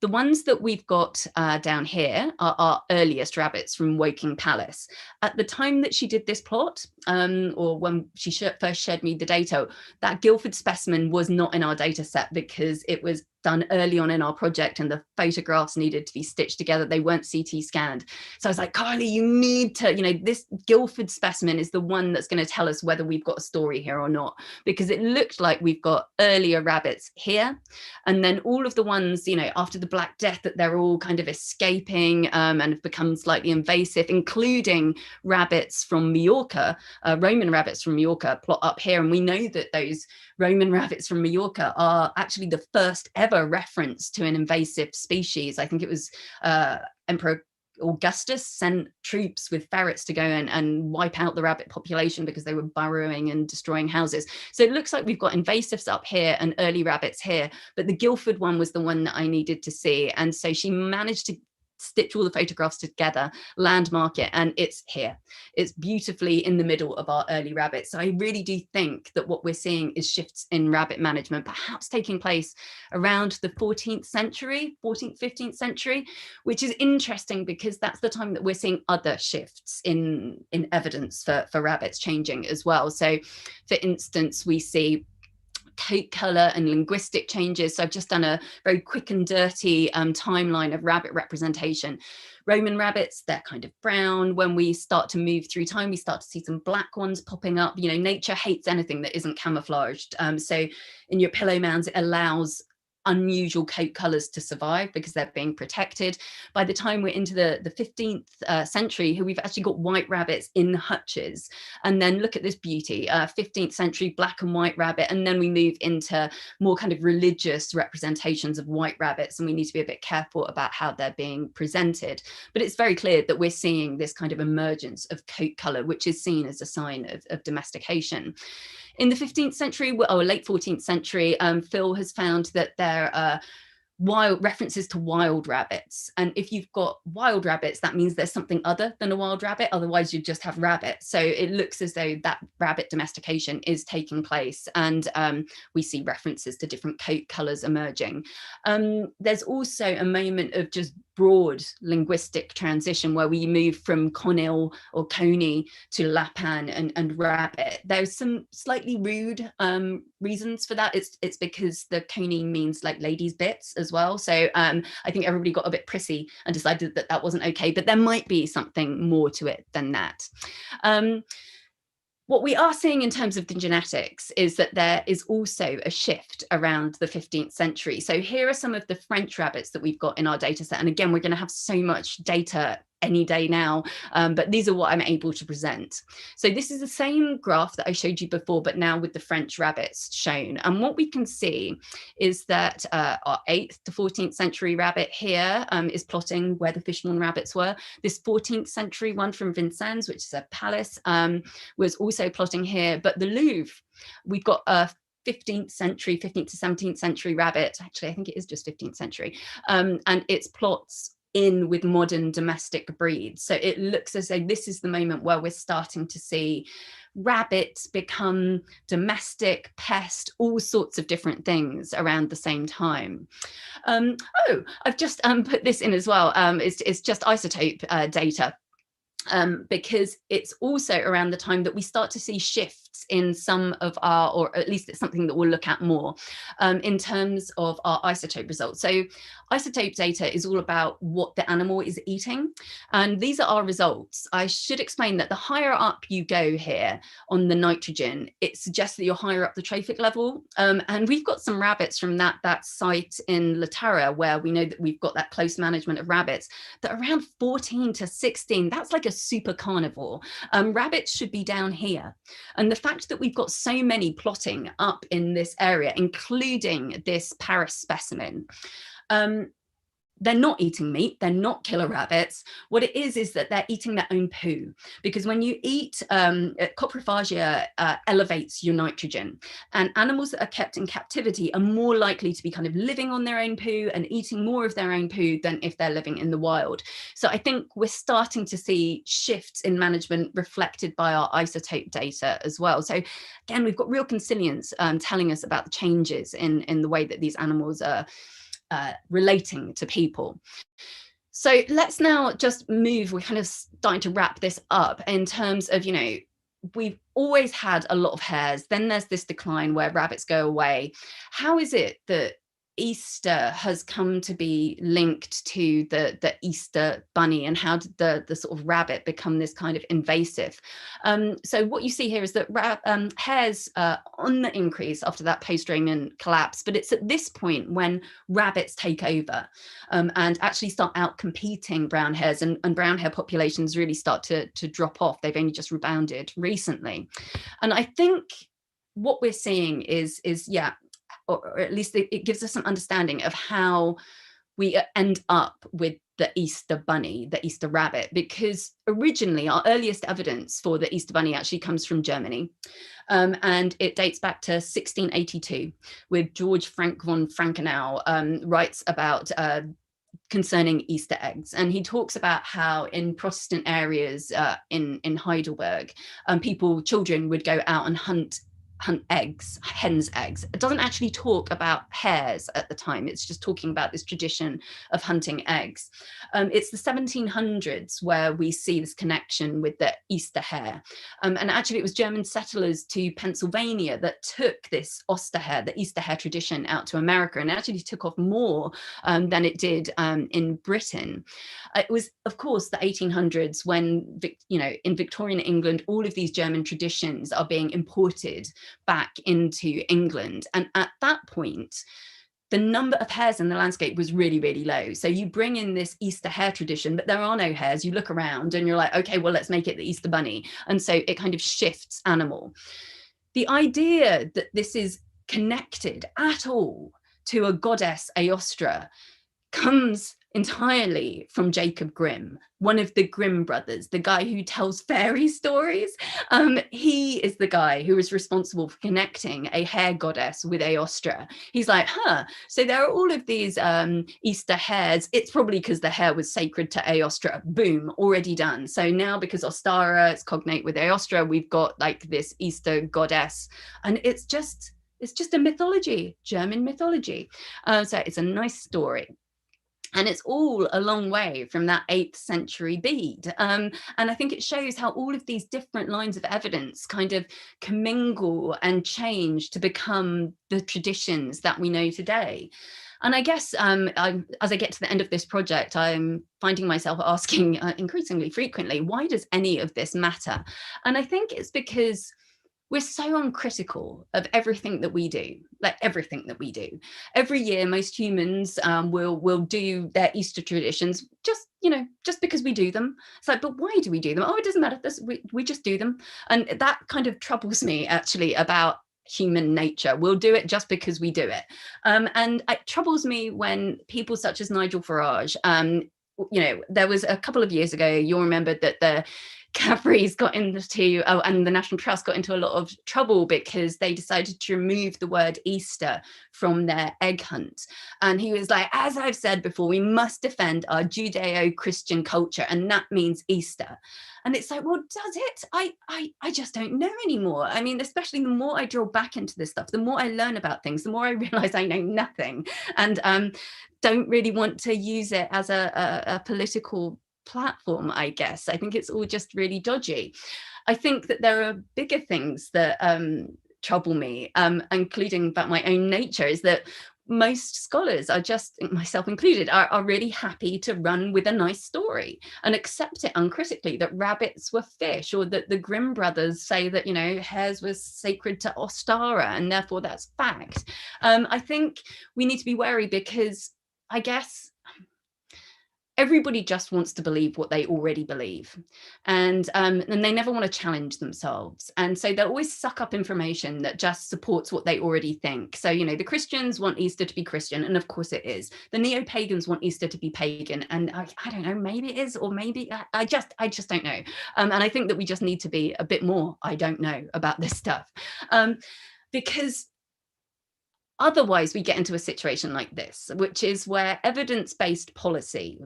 The ones that we've got down here are our earliest rabbits from Woking Palace. At the time that she did this plot, or when she first shared me the data, that Guildford specimen was not in our data set because it was done early on in our project and the photographs needed to be stitched together. They weren't CT scanned. So I was like, Carly, you need to, this Guildford specimen is the one that's going to tell us whether we've got a story here or not, because it looked like we've got earlier rabbits here. And then all of the ones, after the Black Death, that they're all kind of escaping and have become slightly invasive, including rabbits from Majorca, Roman rabbits from Majorca plot up here. And we know that those Roman rabbits from Majorca are actually the first ever reference to an invasive species. I think it was Emperor Augustus sent troops with ferrets to go and wipe out the rabbit population because they were burrowing and destroying houses. So it looks like we've got invasives up here and early rabbits here, but the Guildford one was the one that I needed to see. And so she managed to stitch all the photographs together, landmark it, and it's here. It's beautifully in the middle of our early rabbits. So I really do think that what we're seeing is shifts in rabbit management, perhaps taking place around the 14th century, 14th, 15th century, which is interesting because that's the time that we're seeing other shifts in evidence for rabbits changing as well. So for instance, we see coat color and linguistic changes. So I've just done a very quick and dirty timeline of rabbit representation. Roman rabbits, they're kind of brown. When we start to move through time, we start to see some black ones popping up. Nature hates anything that isn't camouflaged. So in your pillow mounds, it allows unusual coat colors to survive because they're being protected. By the time we're into the 15th century, we've actually got white rabbits in hutches. And then look at this beauty, 15th century black and white rabbit. And then we move into more kind of religious representations of white rabbits. And we need to be a bit careful about how they're being presented. But it's very clear that we're seeing this kind of emergence of coat color, which is seen as a sign of domestication. In the 15th century, or late 14th century, Phil has found that there references to wild rabbits. And if you've got wild rabbits, that means there's something other than a wild rabbit. Otherwise, you just have rabbits. So it looks as though that rabbit domestication is taking place. And we see references to different coat colors emerging. There's also a moment of just broad linguistic transition where we move from conil or coney to lapan and rabbit. There's some slightly rude reasons for that. It's because the coney means like ladies' bits as well. So I think everybody got a bit prissy and decided that that wasn't okay, but there might be something more to it than that. What we are seeing in terms of the genetics is that there is also a shift around the 15th century. So here are some of the French rabbits that we've got in our data set. And again, we're going to have so much data any day now, but these are what I'm able to present. So this is the same graph that I showed you before, but now with the French rabbits shown. And what we can see is that our 8th to 14th century rabbit here is plotting where the Fishbourne rabbits were. This 14th century one from Vincennes, which is a palace, was also plotting here. But the Louvre, we've got a 15th century, 15th to 17th century rabbit. Actually, I think it is just 15th century. And its plots in with modern domestic breeds. So it looks as though this is the moment where we're starting to see rabbits become domestic, pest, all sorts of different things around the same time. Oh, I've just put this in as well. It's just isotope data. Because it's also around the time that we start to see shifts in some of our, or at least it's something that we'll look at more in terms of our isotope results. So isotope data is all about what the animal is eating. And these are our results. I should explain that the higher up you go here on the nitrogen, it suggests that you're higher up the trophic level. And we've got some rabbits from that site in Latara, where we know that we've got that close management of rabbits, that around 14 to 16, that's like a super carnivore. Rabbits should be down here. And the fact that we've got so many plotting up in this area, including this Paris specimen, they're not eating meat, they're not killer rabbits. What it is that they're eating their own poo, because when you eat, coprophagia elevates your nitrogen, and animals that are kept in captivity are more likely to be kind of living on their own poo and eating more of their own poo than if they're living in the wild. So I think we're starting to see shifts in management reflected by our isotope data as well. So again, we've got real consilience telling us about the changes in the way that these animals are relating to people. So let's now just move, we're kind of starting to wrap this up in terms of, we've always had a lot of hares, then there's this decline where rabbits go away. How is it that Easter has come to be linked to the Easter bunny, and how did the sort of rabbit become this kind of invasive? So what you see here is that hares on the increase after that post-Roman collapse, but it's at this point when rabbits take over and actually start out competing brown hares, and brown hare populations really start to drop off. They've only just rebounded recently. And I think what we're seeing is or at least it gives us an understanding of how we end up with the Easter bunny, the Easter rabbit, because originally our earliest evidence for the Easter bunny actually comes from Germany. And it dates back to 1682, with George Frank von Frankenau writes about concerning Easter eggs. And he talks about how in Protestant areas in Heidelberg, children would go out and hunt eggs, hen's eggs. It doesn't actually talk about hares at the time. It's just talking about this tradition of hunting eggs. It's the 1700s where we see this connection with the Easter hare. And actually it was German settlers to Pennsylvania that took this Osterhare, the Easter hare tradition, out to America, and actually took off more than it did in Britain. It was, of course, the 1800s when, in Victorian England, all of these German traditions are being imported back into England. And at that point, the number of hares in the landscape was really, really low. So you bring in this Easter hare tradition, but there are no hares. You look around and you're like, okay, well, let's make it the Easter bunny. And so it kind of shifts animal. The idea that this is connected at all to a goddess Aostra comes entirely from Jacob Grimm, one of the Grimm brothers, the guy who tells fairy stories. He is the guy who is responsible for connecting a hare goddess with Aostra. He's like, so there are all of these Easter hares. It's probably because the hare was sacred to Aostra. Boom, already done. So now, because Ostara is cognate with Aostra, we've got like this Easter goddess, and it's just a mythology, German mythology. So it's a nice story. And it's all a long way from that 8th century bead. And I think it shows how all of these different lines of evidence kind of commingle and change to become the traditions that we know today. And I guess as I get to the end of this project, I'm finding myself asking increasingly frequently, why does any of this matter? And I think it's because we're so uncritical of everything that we do, like everything that we do. Every year, most humans will do their Easter traditions just because we do them. It's like, but why do we do them? Oh, it doesn't matter. We just do them. And that kind of troubles me, actually, about human nature. We'll do it just because we do it. And it troubles me when people such as Nigel Farage, there was a couple of years ago, you'll remember that the Cadbury's got into, and the National Trust got into a lot of trouble because they decided to remove the word Easter from their egg hunt. And he was like, as I've said before, we must defend our Judeo-Christian culture, and that means Easter. And it's like, well, does it? I just don't know anymore. I mean, especially the more I drill back into this stuff, the more I learn about things, the more I realize I know nothing, and don't really want to use it as a political platform, I guess. I think it's all just really dodgy. I think that there are bigger things that trouble me, including about my own nature, is that most scholars are just, myself included, are really happy to run with a nice story and accept it uncritically, that rabbits were fish, or that the Grimm brothers say that, hares was sacred to Ostara and therefore that's fact. I think we need to be wary, because I guess everybody just wants to believe what they already believe, and they never want to challenge themselves, and so they'll always suck up information that just supports what they already think. So the Christians want Easter to be Christian, and of course it is. The neo-pagans want Easter to be pagan, and I don't know, maybe it is, or maybe I just don't know. And I think that we just need to be a bit more I don't know about this stuff, because otherwise we get into a situation like this, which is where evidence-based policy,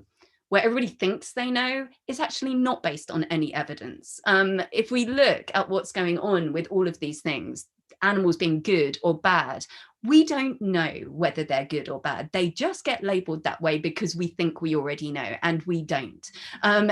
where everybody thinks they know, is actually not based on any evidence. If we look at what's going on with all of these things, animals being good or bad, we don't know whether they're good or bad. They just get labeled that way because we think we already know, and we don't. And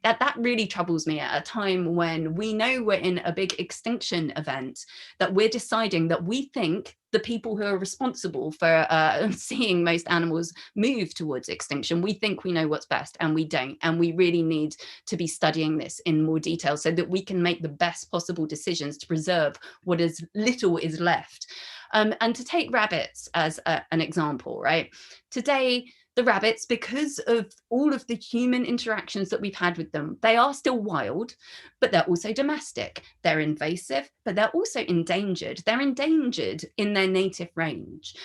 that really troubles me at a time when we know we're in a big extinction event, that we're deciding that we think the people who are responsible for seeing most animals move towards extinction, we think we know what's best, and we don't. And we really need to be studying this in more detail so that we can make the best possible decisions to preserve what is little is left. And to take rabbits as an example, right? Today, the rabbits, because of all of the human interactions that we've had with them, they are still wild, but they're also domestic. They're invasive, but they're also endangered. They're endangered in their native range.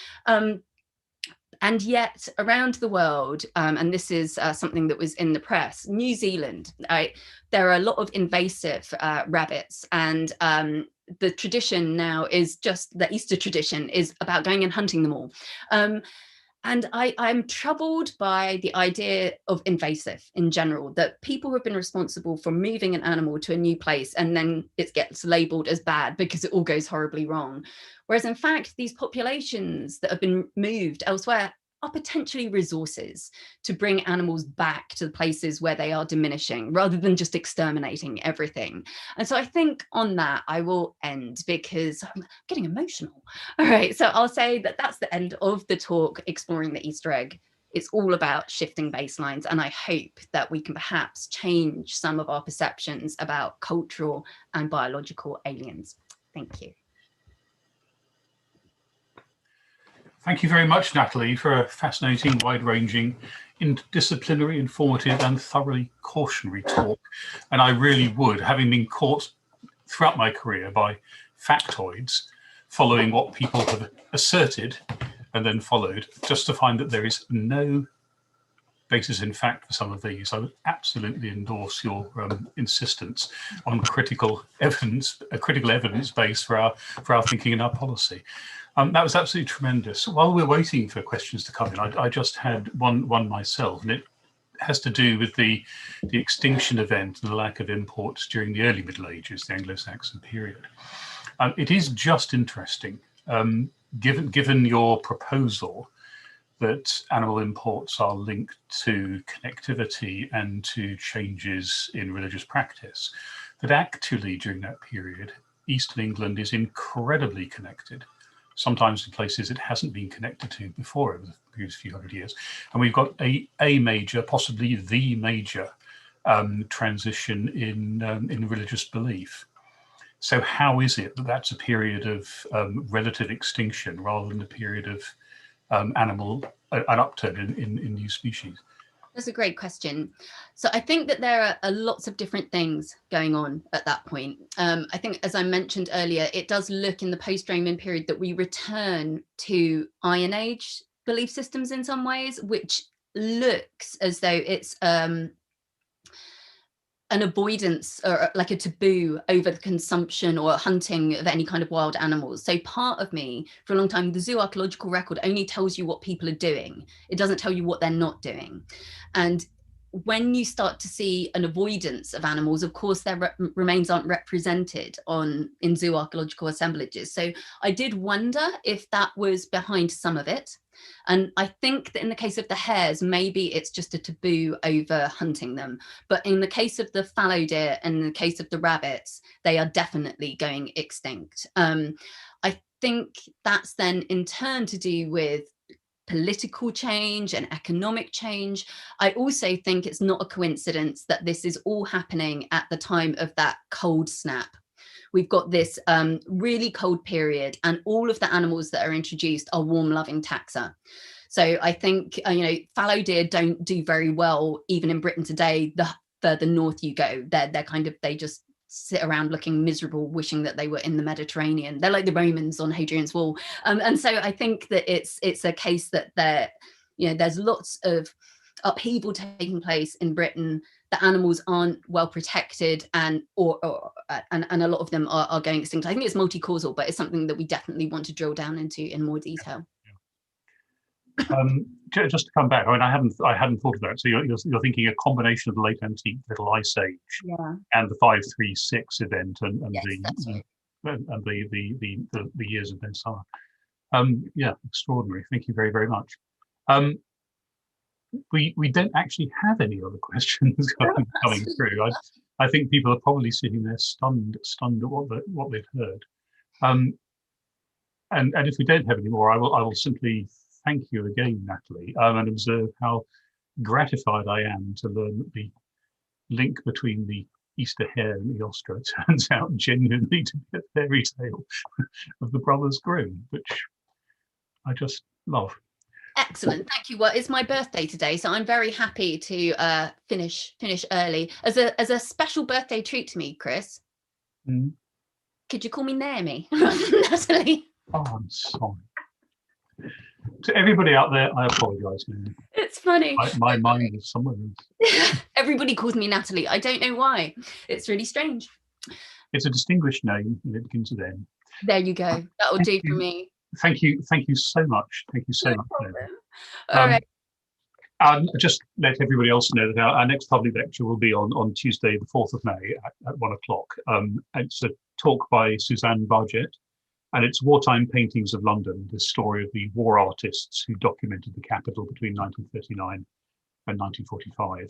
And yet around the world, and this is something that was in the press, New Zealand, there are a lot of invasive rabbits, and the tradition now is just, the Easter tradition is about going and hunting them all. And I'm troubled by the idea of invasive in general, that people have been responsible for moving an animal to a new place, and then it gets labeled as bad because it all goes horribly wrong. Whereas in fact, these populations that have been moved elsewhere are potentially resources to bring animals back to the places where they are diminishing, rather than just exterminating everything. And so I think on that I will end, because I'm getting emotional. All right, so I'll say that that's the end of the talk, Exploring the Easter Egg. It's all about shifting baselines, and I hope that we can perhaps change some of our perceptions about cultural and biological aliens. Thank you. Thank you very much, Natalie, for a fascinating, wide-ranging, interdisciplinary, informative and thoroughly cautionary talk. And I really would, having been caught throughout my career by factoids, following what people have asserted and then followed, just to find that there is no basis in fact for some of these. I would absolutely endorse your insistence on critical evidence base for our thinking and our policy. That was absolutely tremendous. While we're waiting for questions to come in, I just had one myself, and it has to do with the extinction event and the lack of imports during the early Middle Ages, the Anglo-Saxon period. It is just interesting, given your proposal that animal imports are linked to connectivity and to changes in religious practice, that actually during that period, Eastern England is incredibly connected, sometimes in places it hasn't been connected to before over the previous few hundred years. And we've got a major, possibly the major transition in religious belief. So how is it that that's a period of relative extinction rather than a period of an upturn in new species? That's a great question. So I think that there are lots of different things going on at that point. I think, as I mentioned earlier, it does look in the post-Roman period that we return to Iron Age belief systems in some ways, which looks as though it's an avoidance or like a taboo over the consumption or hunting of any kind of wild animals. So part of me, for a long time, the zooarchaeological record only tells you what people are doing. It doesn't tell you what they're not doing. And when you start to see an avoidance of animals, of course, their remains aren't represented in zooarchaeological assemblages. So I did wonder if that was behind some of it. And I think that in the case of the hares, maybe it's just a taboo over hunting them. But in the case of the fallow deer and in the case of the rabbits, they are definitely going extinct. I think that's then in turn to do with political change and economic change. I also think it's not a coincidence that this is all happening at the time of that cold snap. We've got this really cold period, and all of the animals that are introduced are warm-loving taxa. So I think, fallow deer don't do very well, even in Britain today. The further north you go, they just sit around looking miserable, wishing that they were in the Mediterranean. They're like the Romans on Hadrian's Wall. And so I think that it's a case that there's lots of upheaval taking place in Britain. The animals aren't well protected, and a lot of them are going extinct. I think it's multi-causal, but it's something that we definitely want to drill down into in more detail. Just to come back, I mean, I hadn't thought of that. So you're thinking a combination of the late antique Little Ice Age, and the 536 event, and yes, the years of Ben Summer. Yeah, extraordinary. Thank you very, very much. We don't actually have any other questions coming through. I think people are probably sitting there stunned at what they've heard. And if we don't have any more, I will simply thank you again, Natalie, and observe how gratified I am to learn that the link between the Easter hare and the Ostra turns out genuinely to be a fairy tale of the Brothers Grimm, which I just love. Excellent, thank you. Well, it's my birthday today, so I'm very happy to finish early as a special birthday treat to me, Chris. Could you call me Naomi rather than Natalie? Oh, I'm sorry. To everybody out there, I apologise. It's funny. My mind is somewhere else. Everybody calls me Natalie. I don't know why. It's really strange. It's a distinguished name, and it begins with N. There you go. That'll do for me. Thank you so much. Thank you so much. All right. Just let everybody else know that our next public lecture will be on Tuesday, the 4th of May at 1 o'clock. It's a talk by Suzanne Barjett, and it's Wartime Paintings of London, the story of the war artists who documented the capital between 1939 and 1945.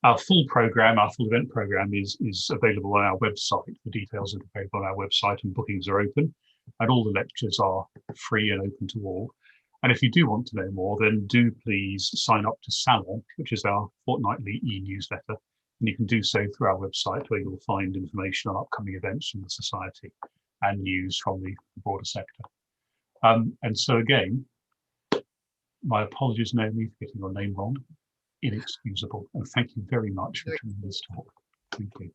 Our full event program is available on our website. The details are available on our website, and bookings are open, and all the lectures are free and open to all. And if you do want to know more, then do please sign up to SAL, which is our fortnightly e-newsletter. And you can do so through our website, where you'll find information on upcoming events from the Society and news from the broader sector. And so again, my apologies, Naomi, for getting your name wrong. Inexcusable. And thank you very much for joining this talk. Thank you.